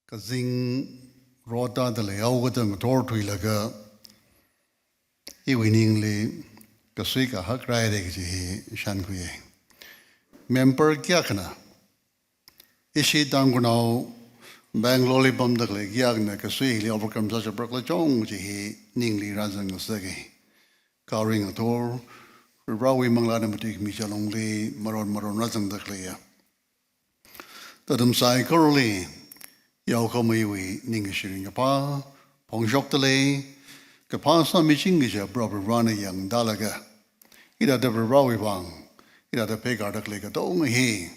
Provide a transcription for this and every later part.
Kazing Rota the Leogatam Tortuilaga, Iwiningly, Kaswika Hakraideji Shankuye. Member Gyakana. Ishi Dangunao, Bangalore Bumdale Gyagna, Kaswi, overcome such a Berkeley Jong, Ningli Razan Segi. Cowering a door, Rawi Mangladamatik Michalongli, Maron Razan the Clear. Tadam Sai Corley. Yao Komiwi Ningishirin Yapa, Pongjok the Lay, Kapasa Michingisha, Brother Rana Young Dalaga. Ida the Rawi Wang, Ida the Pegar the Click at only he.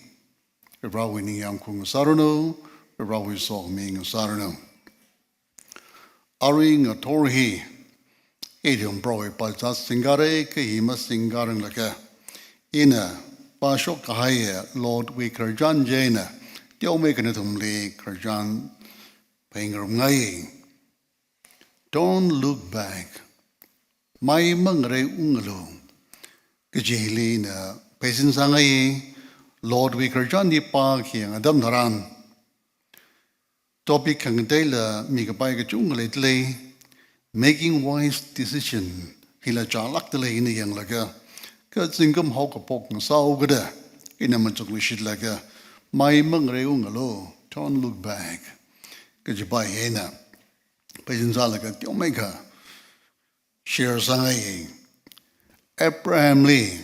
The Rawi Niang Kung Sarano, the Rawi Saw Ming Sarano. Aring a Torhi, Adium Broy Paltas Singare, Kahima Singaran Laka. Ina, Bashok Kahaya, Lord Wicker John Jana. Don't make it Karjan Pangarum. Don't look back. My mangre ungalo. Kajilina, Peasants Angai, Lord Wikarjan di Park here, Adam Naran. Topic Kangdela, Mikabai Jungle, making wise decision. Hila Jalak the lay in the young laga. Katzingum Hawk Pok and Saugada in a Matukishit laga. My mangre ungalo, don't look back. Kajibai hena. Pajinzalaka, don't make her. Share Sangai. Abraham Lee.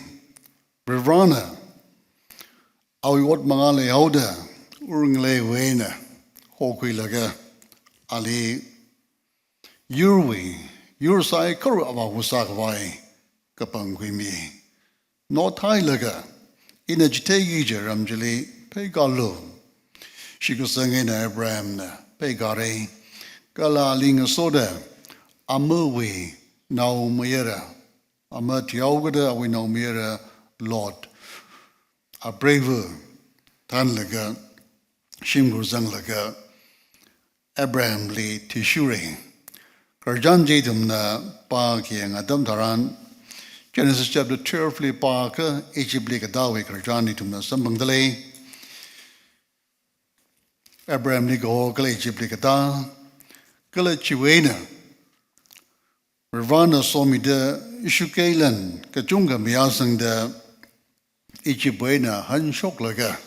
Ravana. Awi wat mangale hauda. Uringle wena. Hokui laga. Ali. Yurwi. Yursai kuru awa husakawai. Kapangwi mi. Not high laga. In a jitegi jaramjali. Pegalo. She could sing in Abraham, Pegare, Gala Linga Soda, Amuwi, now Mira, Amat Yogada, we know Mira, Lord. A braver, Tanlaga, Shimgur Zanglaga, Abraham Lee Tishuri, Karjan Jadam na Parki and Adam Taran, Genesis chapter 12, Parker, Ejiblik Dawi, Karjani to the Sambangdale. Abraham Nigo, Galachiplicata, Galachiwena, Ravana Somida, Ishukalan, Kachunga Miasang the Ichibuena, Hanshoklaga,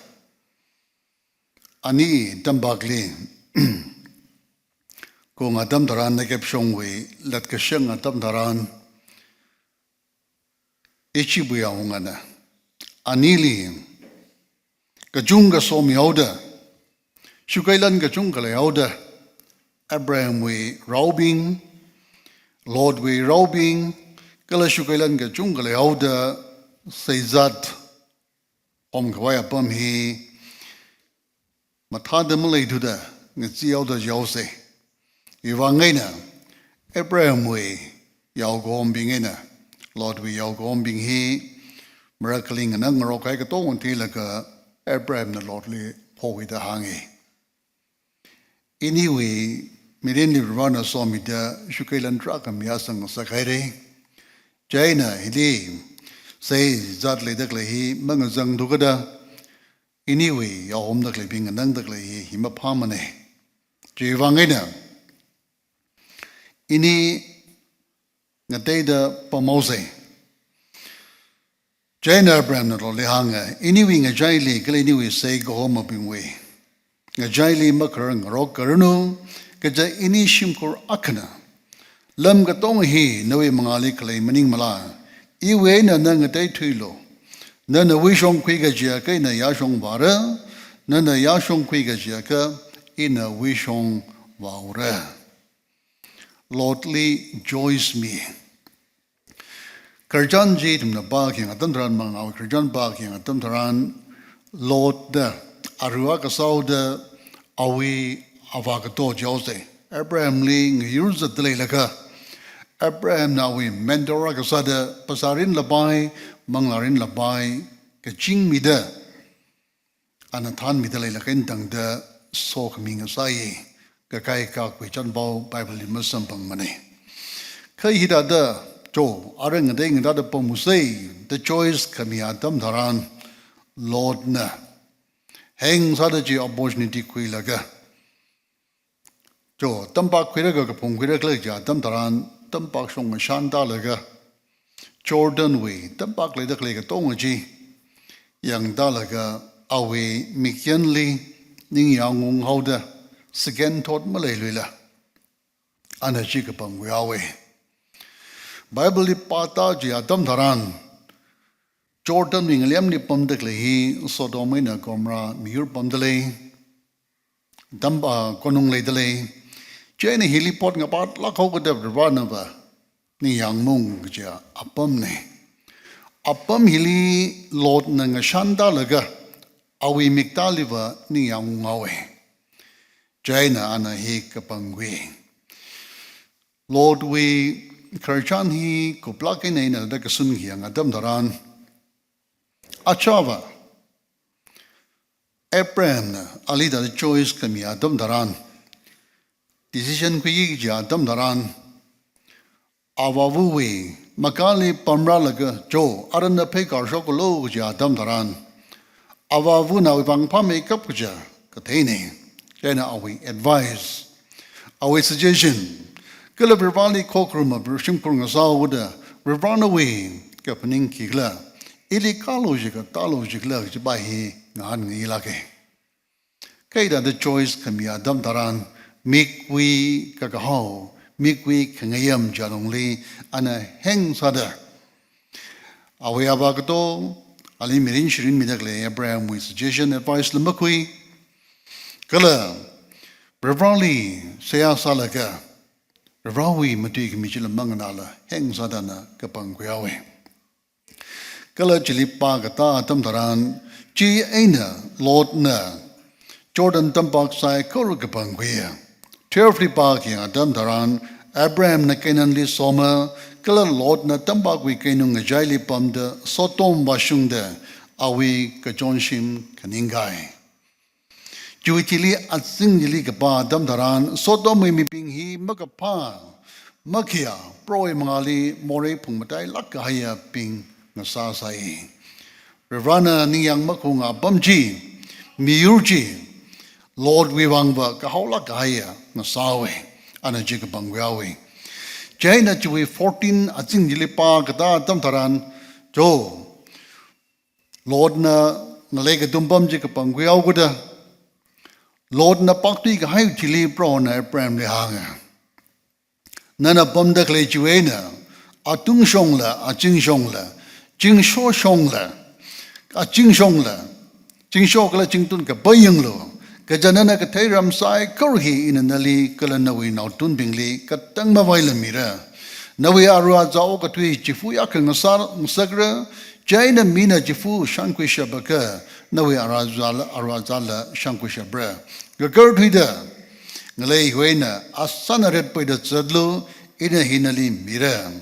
Ani, Dambagli, Kung Adam Taran, Nakep Shongwe, Latkashang Adam Taran, Ichibuya Hungana, Anili, Kajunga Somioda. Shukailan Gachungale Oda, Abraham we robbing, Lord we robbing, Galashukailan Gachungale Oda, Sayzat, Omkawaya Bumhi, Matadamale to the Nzioda Jose, Ivangena, Abraham we Yalgom Bingena, Lord we Yalgom Bing he, miracling and Ungarokagato until like Abraham the Lordly Poe the Hangi. Anyway, Mirindi Rana saw me the Shukailan truck and Miasang Sakare. Jaina, he says that later he Mangazang Dugada. Anyway, your home the clipping and underclay him a palmane. Jivangena. Ini Nateda Pomose. Jaina Abraham not only hunger. Anyway, a jaili, anyway, say go home up in way. Ngajali makarang rokarano, kaja inishim kor akana. Lam gatong he, no mangali clay maning mala. Iwe na nangatay tuilo. Nana wishong quiga jaka na yashong vara, nana yashong quiga jaka in a wishong vaura. Lordly joys me. Karjan jitum na barking at Dundran mang our Karjan barking at Dundran, Lord the Aruaka Sauda. Awi avagato Jose. Abraham Ling use the Delaka. Abraham now we mentor Gasada, Pasarin Labai, Manglarin Labai, Kaching Mida, Anatan Midalakentang the Sok Mingasai, Kakai Kak, which unbow Bible Musampang money. Kaihida the Joe, Arang a ding that upon Musay, the choice Kamiatam Taran, Lord Na. Hang Sadaji opportunity Quilaga. jo tampak kwira ga pung kwira kle ja tam taran tampak song shan da le ga Jordan way tampak le da kle ga tong ji yang da le ga awe mikyan li ning yang ngong hau da segen tot ma le le la ana ji ga pang we awe Bible li pata ji adam taran Jordan wing liam ni pam de kle hi Sodom na Gomorrah miur pam de le damba konung le de le Jane hilipot nga pat la ko de rana ba ni yang mung ja apam ne apam hili lot na nga shanda laga awi miktaliva ni yang ngawe Jane ana hi kapangwe Lord we karchan hi ko plakin na da kasun hi ang adam daran achava Abraham ali da choice kami adam daran Decision ko yi ja dam daran awawu we makali pamra laga jo aran na pe kar sho ko lo ja dam daran awawu na bang pa make up ja ka theine jana awi advice awi suggestion kala verbali kokrum brushim kurng sa wuda run away ka paning kigla ili kalojika talojikla ji ba hi ngan ngi la ke kai da the choice kam ya dam daran Mikwi kakahau, mikwi kangayam jalongli, ana heng sada. Awe abagato, ali mirin shirin midakle Abraham with suggestion advice lemakwi. Kala, Revrali saya salaka, Revrawi matik michila manganala, heng sadana kapangkwawe. Kala jilipa kata tamtaran, ji aina Lord na, Jordan tampak sai kor kapangkwaya. Terribly barking Adam Daran, Abraham na Canaan li soma, kala Lord na tambak we kainung ajayli pamda, Sodom bashungda, awi kajonshim kaningai. Juitili at singili kapa Adam Daran, Sodom we miping hi magapa, makia, proy mangali, more pungmatay lakahaya ping nasasai. Revrana niyang makunga bamji, miurji, Lord we wangba kahola kaya na sawe ana jiga bangwawe Jaina chui 14 ating dilipa kata tam taran jo Lord na lega dumbam jiga bangwaw guda Lord na pakti ka hayu chili pro na Abraham le hanga nana bamda kle chuena atung shong la ajing shong la jing sho shong la ajing shong la jing sho kala jing tun ka bayang lo Kajanana katay ramsay kurhi inanali kalanawi nautun bingli katang mawailan mira. Nawi arwa zao katwi jifu yakang sagra jaina mina jifu shankwisha baka nawi arwa zala shankwisha bra. Gagar tuida ngalay huena asana red paida zadlo ina hinali mira.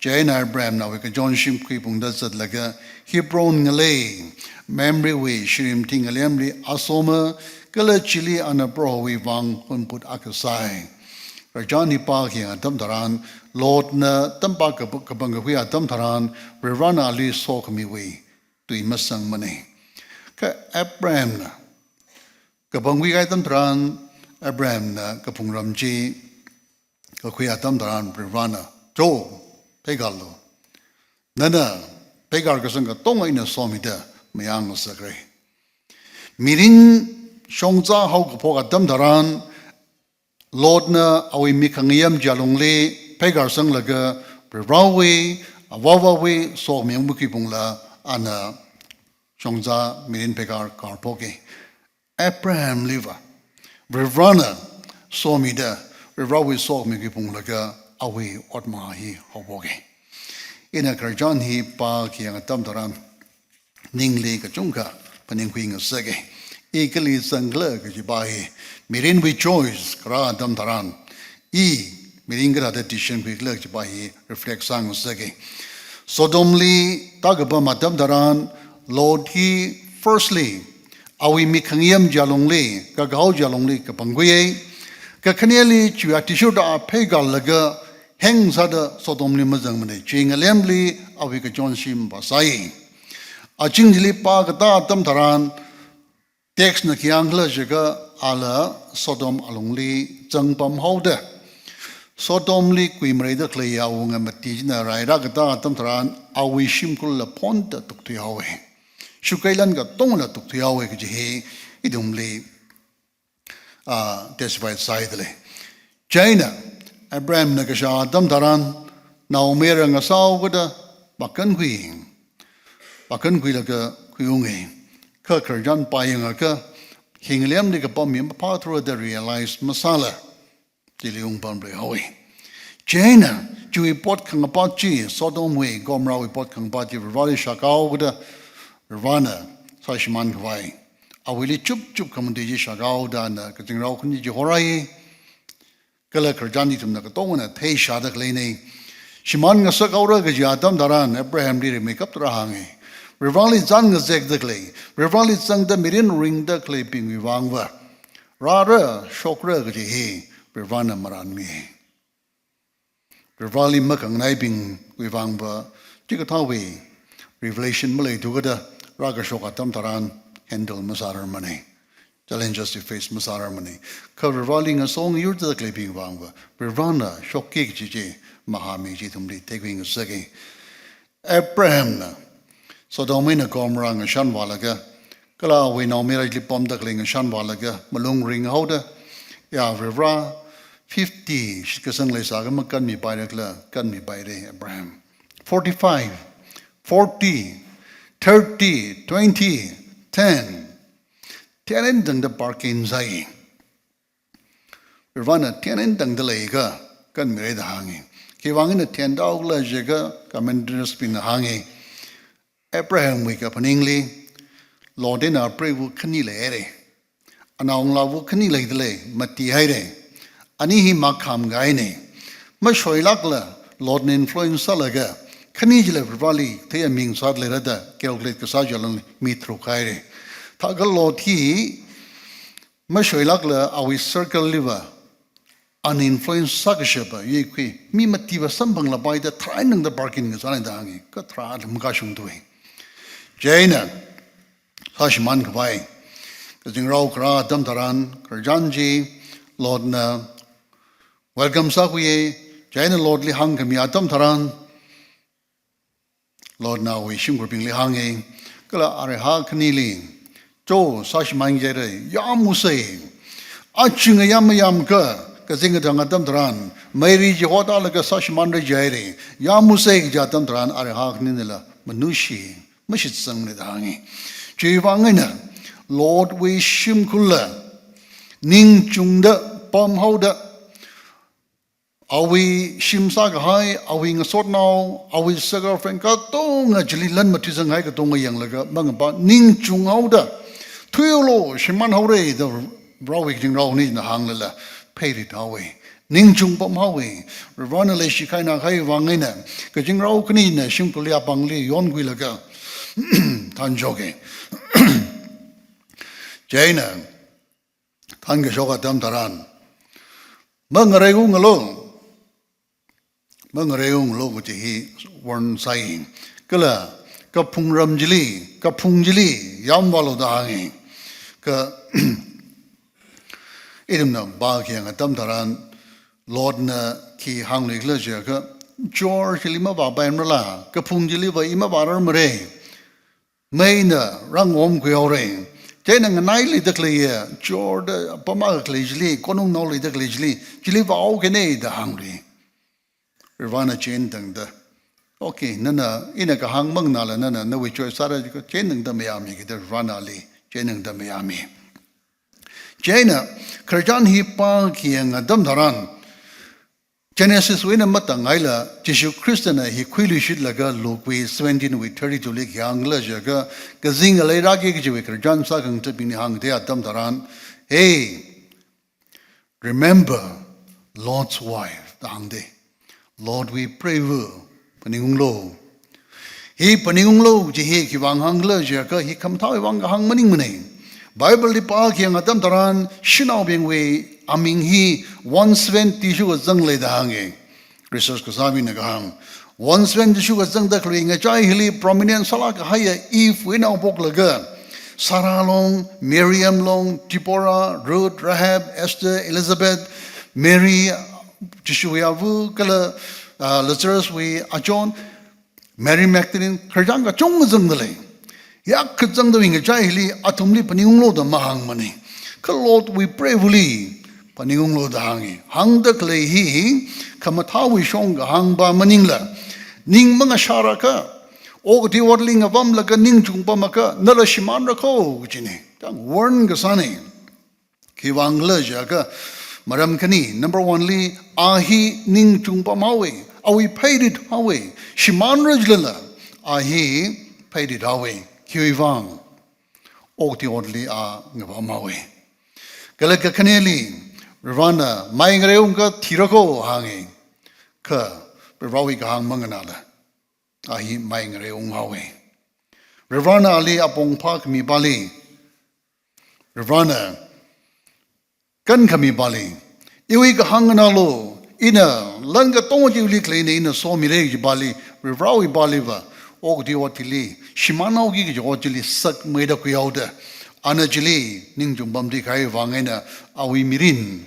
Jaina Abraham nawi ka John Shim kwipung da zadlaga Hebron ngalay memory we shirim tingalemri asoma Kala chili ana pro we wang hun put akasai. Rajani pa kia tam taran Lord na tampa kabanga huya tam taran Revana ali sok mi we tui masang mane. Ka Abraham na kabang wi tam taran Abraham na kapung ramji ka huya tam taran Revana jo pegalo. Nana pegar kasanga tonga ina somida mayang sakre. Mirin Shongza hau kapoka dam daran Lord na awi mikangiyam jalongli pegar sang laga Rawe awawawe so miyangmuki pungla ana Shongza mirin pegar karpoke Abraham liva Revrana so mida Rawe so miyangmuki punglaga awi otmahi hawoke ina karjan hi pa kiyang dam daran ningli kachungka paningkui ngasage Equally sangla kajibahi mirin we choice kara dam taran mirin gra the decision we glak jibahi reflect sang sage sodomly tagaba madam daran Lord he firstly awi mikangyam jalongli ka gau jalongli ka pangwe ka khaniali chua tishu da pegal laga heng sada sodomli mazang mane chingalemli awi ka jonshim basai achingli pa ka ta dam taran text na kiang la jaga ala Sodom alongli jangpam haude Sodom li kuimrei da klei awunga mati na raira gata tam taran awi shimkul la ponta tukti hawe shukailan ga tong la tukti hawe ki he idumli testify saidle China Abraham na kasha tam taran na umera nga saw gada bakan kui la ka kuyungi ka karjan payang ka hingliam ni ka pamim pa through the realized masala Tiliung Pambre Howie. China, Chewy Pot Kangapachi, Sodom Way, Gomra, we pot Kangapachi, Rivali Shakao, Ravana, Sashman Kwai. I will chup Kamudi Shakao, Dana, Kating Raukuni Jorai, Kala Karjani to Nakatona, Tay Shadak Lane, Shimanga Sakaura, Gajatam Daran, Abraham did make up to Rahangi. Rivali Zanga Zeg the clay, Rivali Sang the Mirin ring the clay ping Vivangva. Rara, Shokra Gaji. Pervana Marani. Pervali Makang Naibing Vivangba, Chikatawi, Revelation Malay Tugada, Ragashoka Tamtaran, Handle Masar Money. Challenges to face Masar Money. Cover rolling a song you're the clipping Vangba, Pervana, Shokik Jiji, Mahami Jitumli, taking a segi. Abraham, so Domina Gomrang and Shanwalaga, Kala, we know Mirajli Pomdakling and Shanwalaga, Malung Ring Holder. Ya Rivra 50 shikasang le saga makan mi bai rekla kan mi bai re Abraham 45 40 30 20 10 10 dang da parking zai Rivana 10 dang da le ga kan mi re da hangi ki wangin 10 dog la jega commentaries pin hangi Abraham we ka paningli Lord in our pray will kani le ere Anong la wo kani lai dele mati hai re ani hi makham gai ne ma shoilak la Lord ne influence la ga kani jile vali the ming sat le rada calculate ka sa jalan mitro kai re tha ga Lord hi ma shoilak la awi circle liver an influence sa ga sheba ye kwi mi mati ba sambang la bai da try nang da barking ga sa da ngi ka tra da mga shung tu jaina hashman ka bai Kajing rau kra dam taran karjanji Lord na welcome sakuye Jaina Lord li hang kami adam taran Lord na we shim grouping li hangi kala are ha knili jo sash mang jere yam musai aching yam ka kajing dang adam taran meri ji hoda la ka sash man re jere yam musai ja dam taran are ha knila manushi mashit sang le hangi ji wangina Lord we shimkula ning chungda pom hauda awi shimsa ga hai awi ngasot now awi sagar franka tong ajli lan matizang hai ka tong yang laga mangba ning chung hauda thuilo shiman haure the rawi jing raw ni na hang la pay it away ning chung pom hawe ravana le shikai na hai wangina ka jing raw kni na shimkulia pangli yon gui laga tan joge Jaina, Tanga Shoka Tamtaran, Mangareung alone, Mangareung Loguti, one saying, Kala, Kapung Ramjili, Kapung Jili, Yamwalo Dahangi, Ka Idimna, Bakiang, Tamtaran, Lord Na Ki Hangli Glaja, George Lima Bamrala, Kapung Jili, Ima Baramare, Maina, Rangom Kuore. Jenang naili the clear, Jorda, Pama Clijli, Konung Noli the Clijli, Jili Vaugene the hungry. Ravana Chendang the okay, Nana, Inaka Hang Mangnala, Nana, no which was Sarah, Chendang the Miami, the Ranali, Jenang the Miami. Jena, Karjan Hipa Kiang, Damdaran. Genesis win a matang ila, Jishu Christina, he quilly shit laga, look we 17 with 32 lik young lejaga, Gazing a leragi jiwiker, John Sagan tipping hang there at Damtaran. Hey, remember Lord's wife, Dangde. Lord, we pray will, Paning low. He Paning low, Jihi Kivang hang lejaga, he come toy wang hang maning money. Bible di pa yang Adam Taran, Shinao Bing Wei. Aming he once went to shoot a zung lay the hanging. Research Kasabi Nagahang. Once went to shoot a zung the cling, a jai hilly prominent salak higher if we now book laga. Sarah long, Miriam long, Deborah, Ruth, Rahab, Esther, Elizabeth, Mary, Joshua Vu, Kala, Lazarus, we, John, Mary Magdalene, Karjanga, Chong Zangale. Yak Zang the Wing, Jahili, Atumli, Paninglo, the Mahang money. Lord, we pray, Vuli, Paninglo the Hangi. Hang the clay he, Kamatawi Shonga, Hang ba Maningla. Ning Manga Sharaka. O the waddling of Amlaka Ning Chumpamaka, Nala Shimandra Ko, Jini. Warn Gasani. Kiwang Lajaka, Madam Kani, number 1 Lee, Ahi Ning Chumpamawe. We paid it away. Shimandra Jlila. Ahi paid it away. Kiwang. O the waddly are Navamawe. Galaka Kaneli, Ravana, Maingreunga Tirako hanging. Ka, Ravika hang Manganada. Ahi Maingreung Hawe. Ravana Ali Apong Park Mi Bali. Ravana Kan Kami Bali. Iwika Hanganalo. Ina Langa Tongi Liklane in a Somire Bali. Ravawi Baliva. Og Diwatili. Shimano Gigi Ojili Sak Meda Kuyauda. Anajili, Ningjum di Kai Wangena, Awi Mirin,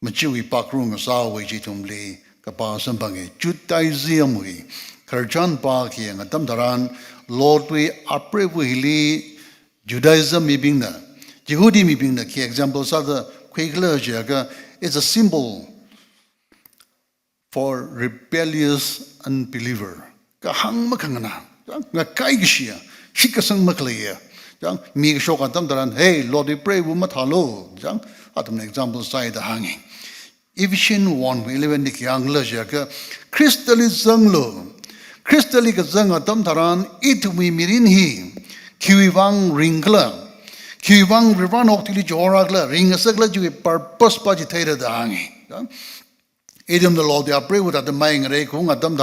Machiwi Pakrung, Sawi Jitumli, Kapa Sampangi, Jutai Ziamwi, Karjan Paki and Adamdaran, Lord we Aprewili, Judaism Mibina, Jehudi Mibina, key examples are the Quakler Jaga, is a symbol for rebellious unbeliever. Kahang Makangana, Nakaigishia, Shikasang Maklaya. Me shock at them, hey, Lord, we pray, we must hello. At an example side the hanging. Ephesians 1, 11, Nikiang Lajaka, Crystal is Zanglo. Crystal is Zang at them, it we mirin he. Kiwang ringla. Kiwang rivan octili joragla, ring a segla, you purpose pagitated the hanging. Idiom the Lord, they are pray with at the Maying Rekung at them,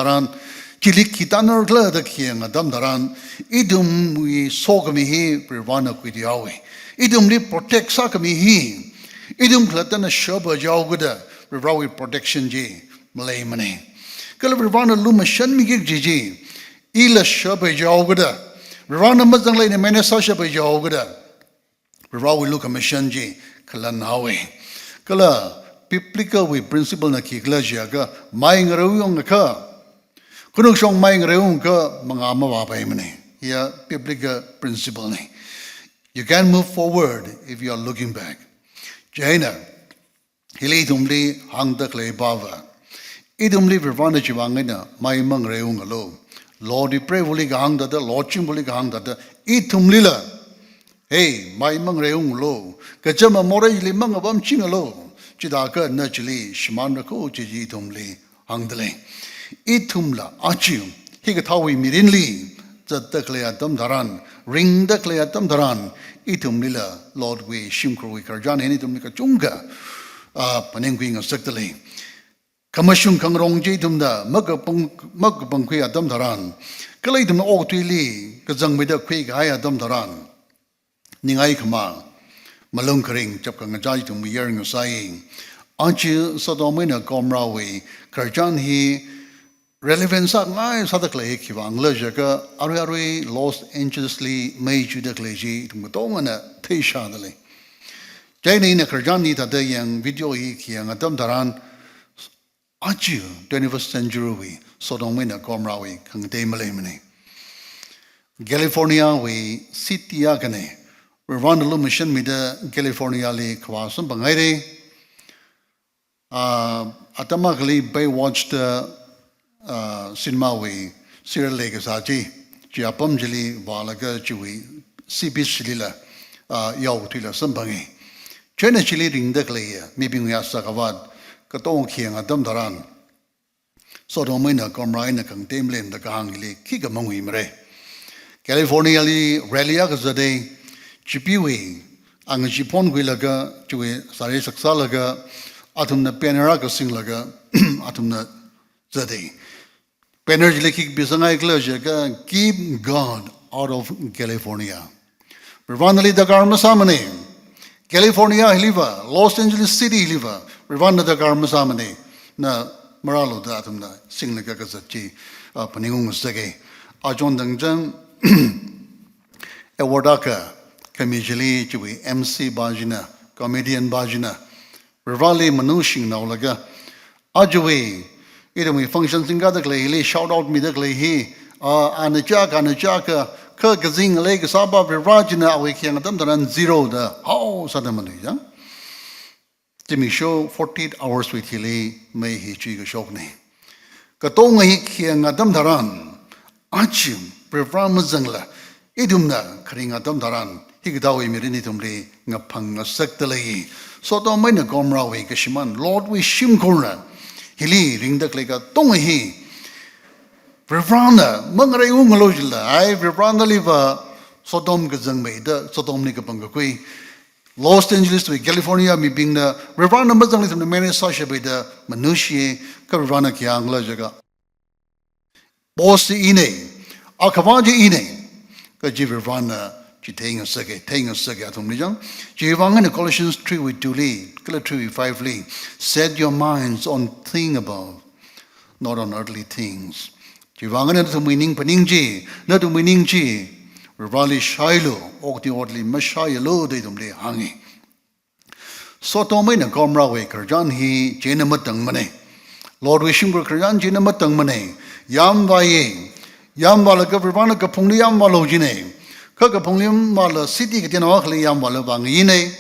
Chilik Kitaner the King, Adam Daran, Idum we sogami he, Privana Quidiawi. Idum li protect Sakami he. Idum Clatana Shuba Jauguda, Rivawi protection G, Malay money. Calabrivana Luma Shanmigig Gigi, Ila Shuba Jauguda, Rivana Mazanglay and Menasasha by Jauguda, Rivawi Luka Mashanji, Kalanawi. Kala, Piplica with principle Naki Glajaga, Maying Rawung ka. Kunung song maing reung ka mga mawapay mo ni. Here, biblical principle ni. You can move forward if you are looking back. Jaina, hili itumli hangda klay bava. Itumli vervana chivangina may mang reung alo. Lord, we pray wuli ka hangda da, Lord chim wuli ka hangda da. Itumli la. Hey, may mang reung lo. Kachama moray limang abam ching alo. Chidaka na chili, shimanda ko chiji itumli hangdali. Itumla achium higatawi mirinli the cleatum daran ring the cleatum daran itumlila Lord we shimkro karjan anytum nika chunga panenguing of sectly kamashung kangrong jitumda magapungqui adam daran kalaitum otili kazang mida quick high adam daran ningai kama malungkering chapkang jaitum yearing saying Anchi Sodomina Gomrawi karjan he relevance ngai sadakle kiwang lejaka arui Los Angelesly major declaji tumutongana teishadale jaini na karjani ta de yang video hi kiang adam daran achu 21st century Sodomina Gomrawi kang de malemani California we city agane we run the mission mida California li kwasam bangaire atamakli Baywatch the cinema we Sierra Lake Saji, Japam Jili, Valaga Jui, Sibi Shilila, Yao Tila Sambangi. China Chili ring the clay, maybe we are Sakavad, Katong King, Adam Daran. So Domina Comrina Kang Tamlin, the Kahangli, Kikamong Imre. California li, Relia Zade, Chipiwi, Ang Jipon Willaga, Jui, Sari Saksalaga, Atum the Penaraga Singlaga, Atum the Zade. Penerjlikik bisangai klajaga keep God out of California. Rivanali the Garmasamane, California Hiliva, Los Angeles City Hiliva, Rivana the Garmasamane, na Maralo datum na Singlaka Kazachi, Paningung Sege, Ajon Dangjan, Ewadaka, comedian chui MC bajina comedian bajina rivali manushing now laga ajwe ida mi function singa da klei shout out mi da klei hi anachaka ka gazing leg saba virajina awe kyang dam dan zero da how sadamani ja Jimmy show 48 hours with hili may he chi ga shok ne ka to ngai kyang dam daran achim prevam zangla idumna khringa dam daran higdawi mirini tumli ngapang ngasak talai so to mai na gomra we ka shiman lord we shim korna hili ringdak lega tong hi Vivrana, Mangray Ungalojilla, I Vivrana liva Sodom Gazangme, the Sodom Nikapangakui, Los Angeles to California, me being the Vivrana Mazang from the Mary Sasha by the Manushi, Karavana Kiangla Jaga. Bosi Ine, Akavaji Ine, Kaji Vivrana, Chitang a Sake, Tang a Sake at Umijang, Jivang and Colossians 3 with 2 Lee, Killer 3 with 5 Lee, set your minds on thing above, not on earthly things. Jivangan na tumining paningji, na tuminingji, rivali shailo, okti orli mashayalo de tumle hangi. So tomay na komra we karjan hi jena matang mane. Lord wishing for karjan jena matang mane. Yam vaye, yam wala ka rivana ka pungli yam wala jine. Ka pungli wala city ka tinawakli yam wala bangi ne.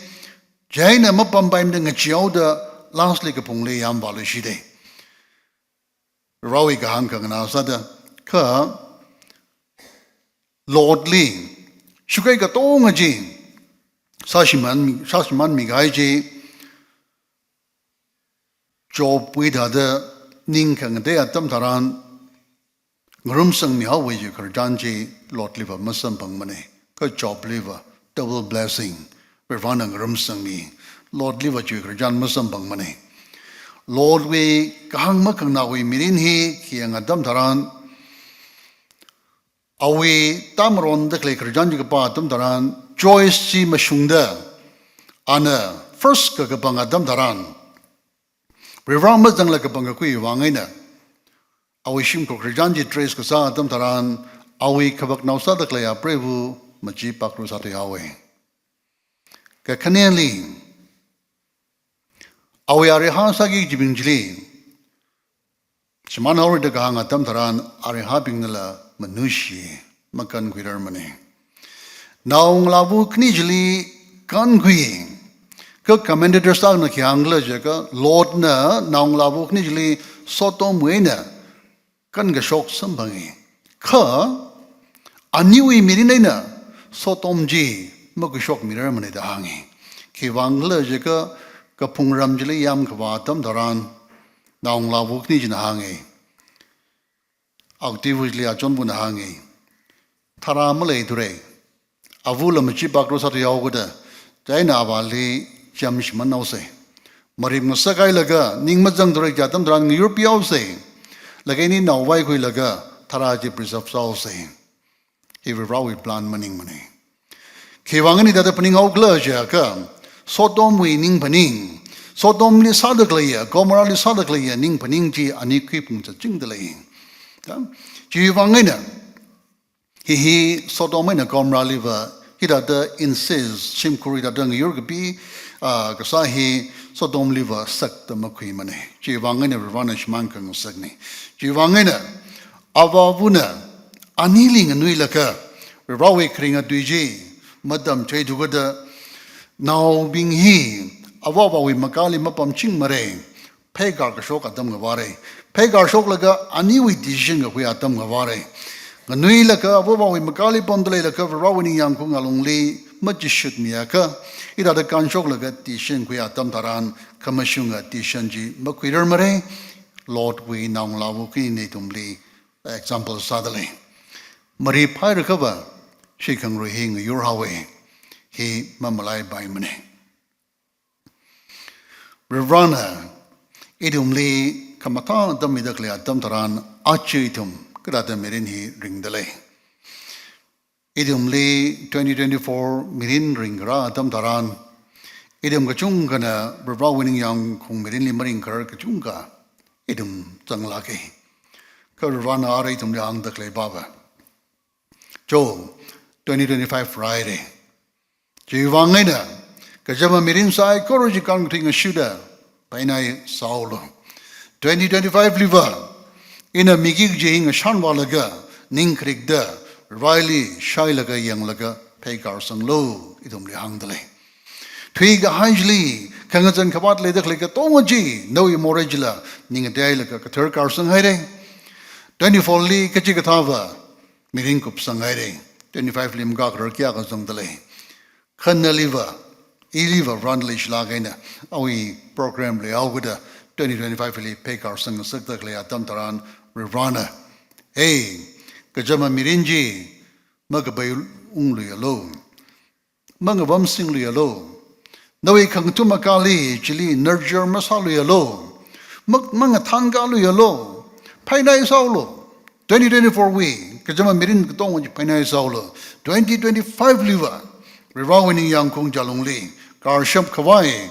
Jena mapambay na ngachiao da lastly ka pungli yam wala shide. Rawi ka hangkang na sada ka lordly shukai ka tonga ji sashiman migai ji job with other ninkang de atam taran ngrum sang mi hawe ji karjan ji lordly va masam pang mane ka job liver double blessing pervana ngrum sang mi lordly va ji karjan masam pang mane Lord we kahang makang na we mirin hi kiyang adam taran awe tamron de klek kerjan juga pa adam taran joyce si masungda ana first ka bang adam taran revam mazang la ka bang ku wangai na awe shim ko kerjan ji trace ka sa adam taran awe khabak nausa de klaya prevu maji pakru sa te awe ka khaneli Awe areha sagi jibingjli. Siman hawri de kahanga tam taran areha bingnala manushi makan kuirar mane. Naung labu knijli kan kui. Ka commentator stag na kiangla jaga Lord na naung labu knijli soto muena kan ga shok sambangi. Ka aniwi mirinay na sotom ji magshok mirar mane dahangi. Ki wangla jaga Kapung ramjili yam kawatam daran naung labuk ni jina hangi actively ajon buna hangi thara malay dure avula machi bakro sa yagoda jaina avali jamish manause marim musakai laga ning majang dure jatam daran european se lagay ni nawai koi laga thara ji preserve sao se he will raw plan maning mani khewangani da paning augla ja ka Sodom we ning paning. Sodom li sadaklaya, Gomorrah li sadaklaya, ning paning ji anikwi pung sa jing dalay. Ji wangina. He Sodom na Gomorrah liva. He da insist sim kuri da dang yurgabi kasahi Sodom liva sak da makwi mane. Ji wangina rivana shman kang sagni. Ji wangina avavuna aniling anui laka. Rawi kringa duiji madam chay dugada. Now being he, awawa we makali mapam ching mare, pegar shok atam gavare, pegar shok laga aniwi decision we atam gavare. Ganui laka awawa we makali pondale laka rawini yang kung alongli majishut miaka, ida the kan shok laga decision we atam taran, kamashunga decision ji makwider mare, Lord we naung lavuki netumli, example sadale. Marie Pai recover, she can rehing your highway. He mamalai by mane. Rivana idumli kamata damidakli adam taran achitum kada mirin hi ring dale. Idumli 2024 mirin ring ra adam taran idum kachung kana bra winning yang kung mirin li maring kar kachunga idum changlaki. Ka Rivana ara idum yang dakle baba. Jo 2025 Friday. Jiwangina, Kajama Mirin Sai, Koroji Kangting a shooter, Painai Saulo. 2025 liver, in a Migig Jing a Shanwalaga, Ninkrik da, Riley, Shailaga Yanglaga, Pekar Sang Lo, Idumli Hangdale. Twiga Hangli, Kangas and Kabat Leda like a Tomaji, no Moragila, Ningadai like a Katurkar Sang Hide. 24 Li Kachikatava, Mirinkup Sang Hide. 25 Lim Gakar Kiaga Sang Dale. Kanna liver, Iliva Randlish Lagana, Awi program Leauguda, 2025 Li Pekar Sang Sakle Atamtaran, Rivana. Hey, Kajama Mirinji, Magabay Ungli alone. Mangabam Singli alone. Nawi Kangtuma Kali, Chili, Nurture Masali alone. Mangatangalu alone. Painai Saulo. 2024 we, Kajama Mirin Katon, Painai Saulo. 2025 liver. Rivawini Yang Kung Jalungli, Karsham Kawai,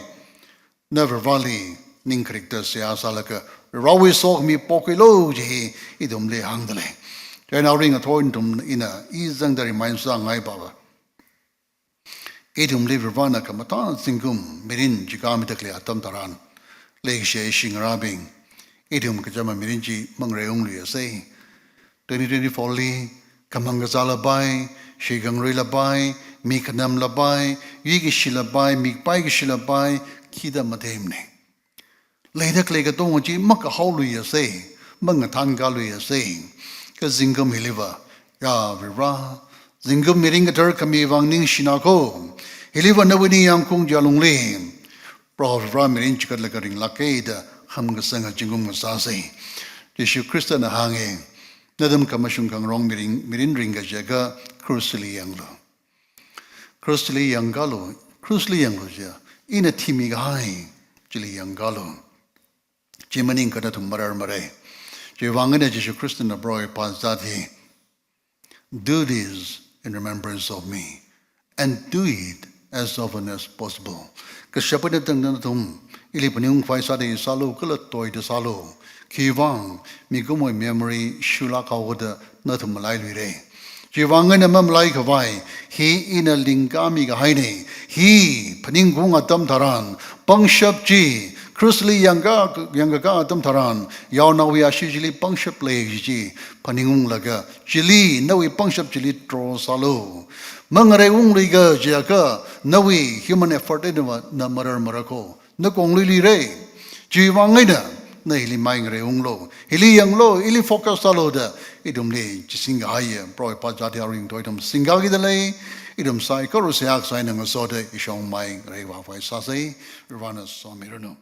Never Valley, Ninkrik Siasalaka, Rivawi Sok me Pokilo, Jihi, Idumli Hangdale. Then I'll ring a tointum in a Izang that reminds Sang Ibaba. Idum live Ravana Kamatan, Singum, Mirin, Jigamitakli Atamtaran, Lake Shing Rabbing, Idum Kajama Mirinji, Mangre Ungli, say, 2024 Li, Kamangazala Bai, Shigang Labai, Mikanam Labai, Yigishi Labai, Mikpaigishi Labai, Kida Mademne. Later Klegatonji, Makahalu, say, Mangatangalu, say, Kazingum Hiliva, Ya Vira, Zingum Miringatur Kamivang Ning Shinako, Hiliva Nawini Yankung Jalungli, Prof. Ramirin Chikatlakaring Lakeda, Hamgasanga Jingum Sase, Jishu Christian Hange, Nadam Kamashungang Rong Mirin Ringa Jaga, Crusili Yanglo. Crusili Yangalo, Crusili Yangloja, in a Timi Hai, Jili Yangalo, Jimanin Kanatum Marar Mare, Jivangana Jishu Christian Abroy Panzati. Do this in remembrance of me, and do it as often as possible. Kashapanetan Natum, Ilipanung Faisadi Salo, Kulatoi de Salo, Kivang, Migumo memory, Shulaka Wada, Natamalai. Jivangan Mam like a vai, he in a lingami gaine, he, Paningung Atam Taran, Pangshap Ji, Crusli Yangaga Atam Taran, Yauna we are usually Pangshap Lake Ji, Paningung Laga, Chili, no we Pangshap Chili Tro Salo, Mangare Ungliga, Jaka, no we human effort in Namara Morocco, no Kongli Ray, Jivangina. Na ili maingre unglo ili yanglo ili focus saloda idum le singa haye pro pa jati aring to idum singa gidale idum sai ko ro sak sai nang so de ishong mai re wa fa sa sai rana so mirano